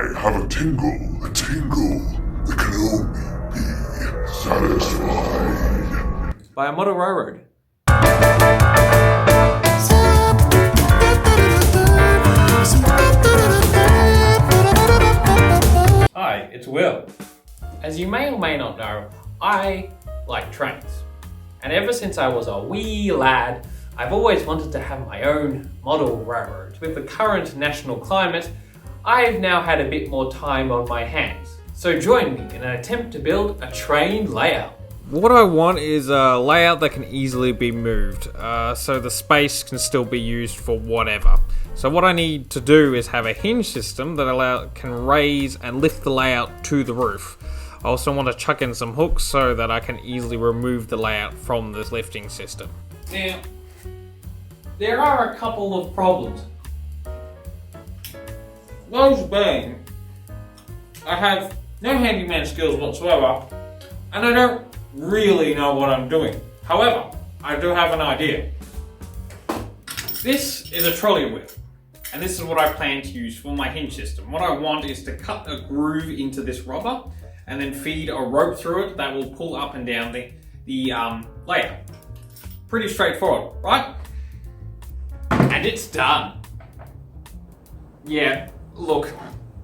I have a tingle that can only be satisfied. By a model railroad. Hi, it's Will. As you may or may not know, I like trains. And ever since I was a wee lad, I've always wanted to have my own model railroad. With the current national climate, I've now had a bit more time on my hands. So join me in an attempt to build a train layout. What I want is a layout that can easily be moved, so the space can still be used for whatever. So what I need to do is have a hinge system that can raise and lift the layout to the roof. I also want to chuck in some hooks so that I can easily remove the layout from this lifting system. Now, there are a couple of problems. Those being, I have no handyman skills whatsoever, and I don't really know what I'm doing. However, I do have an idea. This is a trolley wheel, and this is what I plan to use for my hinge system. What I want is to cut a groove into this rubber and then feed a rope through it that will pull up and down the layout. Pretty straightforward, right? And it's done. Yeah, look,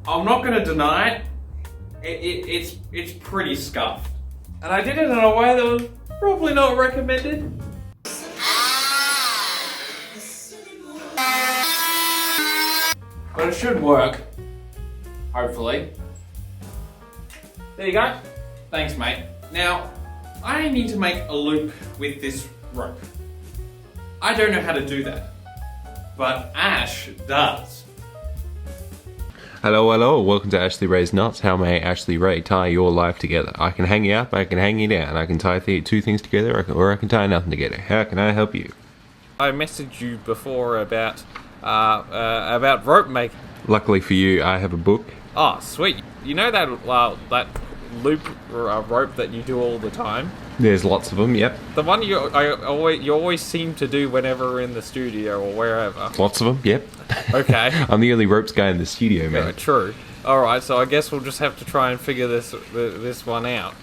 I'm not going to deny it. It's pretty scuffed. And I did it in a way that was probably not recommended. But it should work. Hopefully. There you go. Thanks, mate. Now, I need to make a loop with this rope. I don't know how to do that. But Ash does. Hello, welcome to Ashley Ray's Nuts. How may Ashley Ray tie your life together? I can hang you up, I can hang you down, I can tie two things together, or I can tie nothing together. How can I help you? I messaged you before about rope making. Luckily for you, I have a book. Oh, sweet. You know that loop rope that you do all the time? There's lots of them, yep. The one you always seem to do whenever we're in the studio or wherever. Lots of them, yep. Okay. I'm the only ropes guy in the studio, man. Yeah, true. Alright, so I guess we'll just have to try and figure this one out.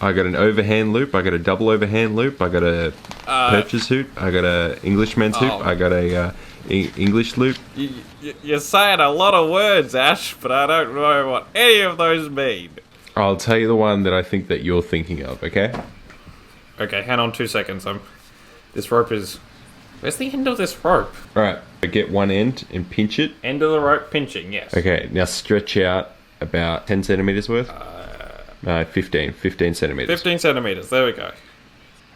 I got an overhand loop, I got a double overhand loop, I got a purchase hoop, I got a Englishman's hoop, I got a English loop. You're saying a lot of words, Ash, but I don't know what any of those mean. I'll tell you the one that I think that you're thinking of, okay? Okay, hang on 2 seconds. This rope is... Where's the end of this rope? Alright, get one end and pinch it. End of the rope pinching, yes. Okay, now stretch out about 10 centimeters worth. No, 15 centimeters. 15 centimeters, there we go.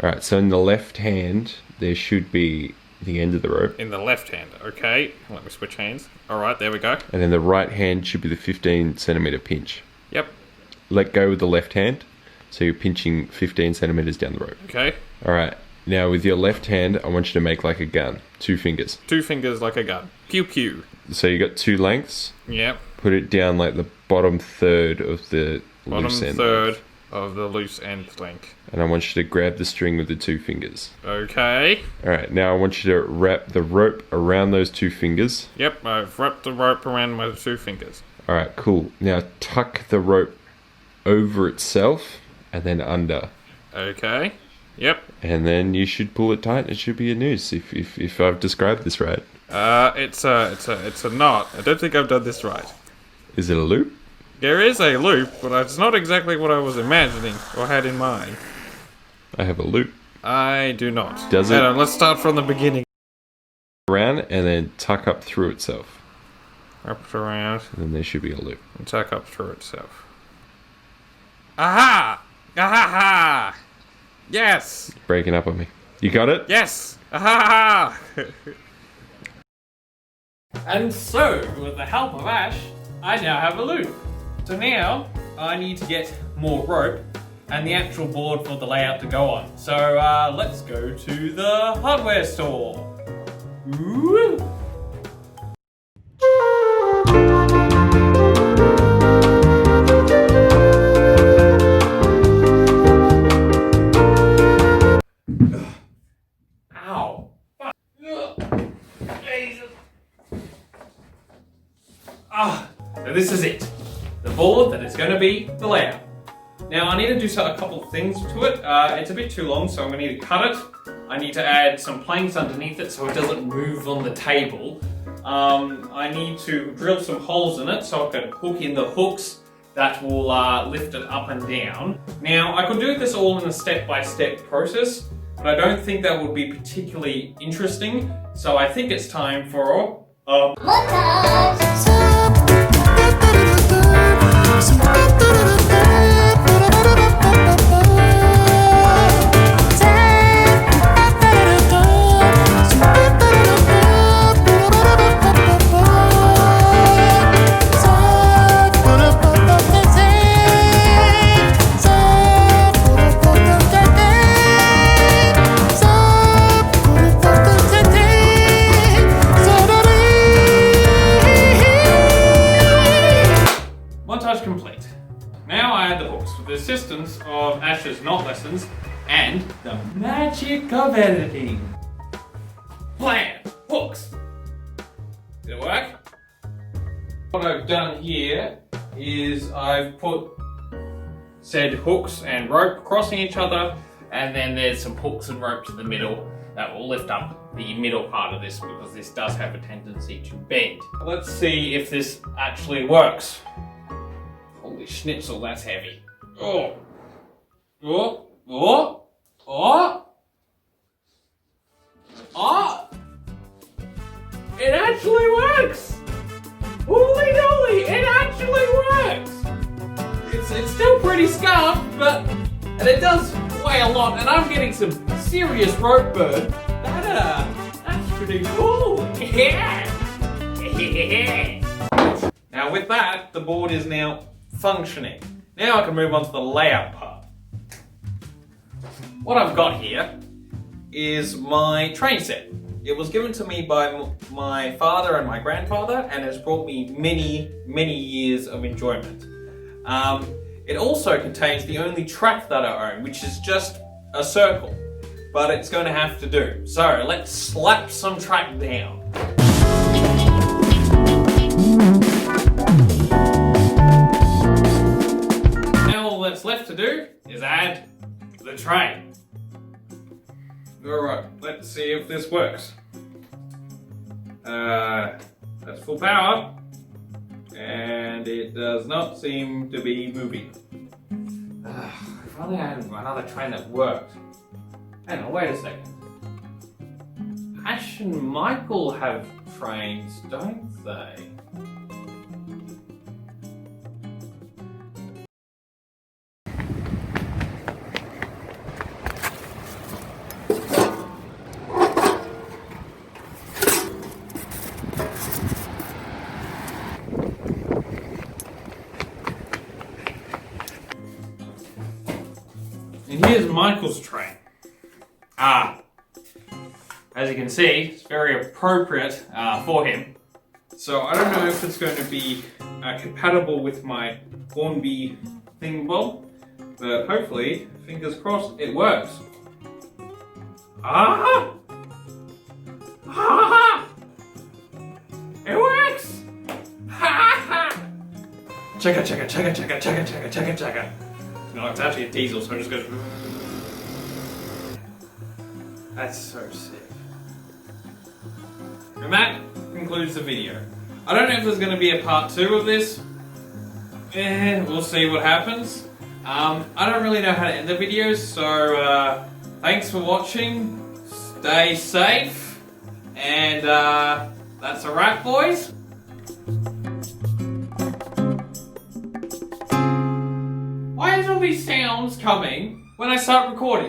Alright, so in the left hand, there should be the end of the rope. In the left hand, okay. Let me switch hands. Alright, there we go. And then the right hand should be the 15 centimeter pinch. Yep. Let go with the left hand, so you're pinching 15 centimeters down the rope. Okay. Alright, now with your left hand, I want you to make like a gun. 2 fingers. 2 fingers like a gun. Pew pew. So you got 2 lengths. Yep. Put it down like the bottom third of the loose Bottom end. third of the loose end link. And I want you to grab the string with the 2 fingers. Okay. Alright, now I want you to wrap the rope around those 2 fingers. Yep, I've wrapped the rope around my 2 fingers. Alright, cool. Now tuck the rope over itself and then under. Okay. Yep. And then you should pull it tight. It should be a noose if I've described this right. It's a knot. I don't think I've done this right. Is it a loop? There is a loop, but it's not exactly what I was imagining or had in mind. I have a loop. I do not. Does it? Hang on, let's start from the beginning. Around and then tuck up through itself. Wrap it around And then there should be a loop. and tuck up through itself. Aha! Aha! Yes! Breaking up on me. You got it? Yes! Aha! And so, with the help of Ash, I now have a loop. So now, I need to get more rope and the actual board for the layout to go on. So let's go to the hardware store. Woo! Ow. Fuck. Ugh. Jesus. So this is it. The board that is going to be the layout. Now I need to do a couple of things to it. It's a bit too long, so I'm going to need to cut it. I need to add some planks underneath it so it doesn't move on the table. I need to drill some holes in it so I can hook in the hooks that will lift it up and down. Now I could do this all in a step-by-step process, but I don't think that would be particularly interesting. So I think it's time for a montage complete. Now I add the hooks with the assistance of Ash's knot lessons and the magic of editing. Plan, hooks. Did it work? What I've done here is I've put said hooks and rope crossing each other, and then there's some hooks and ropes in the middle that will lift up the middle part of this because this does have a tendency to bend. Let's see if this actually works. Holy schnitzel, that's heavy. Oh. Oh. Oh. Oh. Oh. It actually works. Holy dolly, it actually works. It's still pretty scuffed, and it does weigh a lot, and I'm getting some serious rope burn. That's pretty cool. Yeah. Now with that, the board is now functioning. Now I can move on to the layout part. What I've got here is my train set. It was given to me by my father and my grandfather and has brought me many, many years of enjoyment. It also contains the only track that I own, which is just a circle, but it's going to have to do. So let's slap some track down. What's left to do is add the train. Alright, let's see if this works. That's full power, and it does not seem to be moving. If only I had another train that worked. Hang on, wait a second. Ash and Michael have trains, don't they? And here's Michael's train. As you can see, it's very appropriate for him. So I don't know if it's going to be compatible with my Hornby thingamabob, but hopefully, fingers crossed, it works. It works! Chugga chugga chugga chugga chugga chugga chugga chugga. No, it's actually a diesel, so I'm just going to... That's so sick. And that concludes the video. I don't know if there's going to be a part 2 of this. We'll see what happens. I don't really know how to end the videos, so thanks for watching. Stay safe. And that's a wrap, boys. Why is all these sounds coming when I start recording?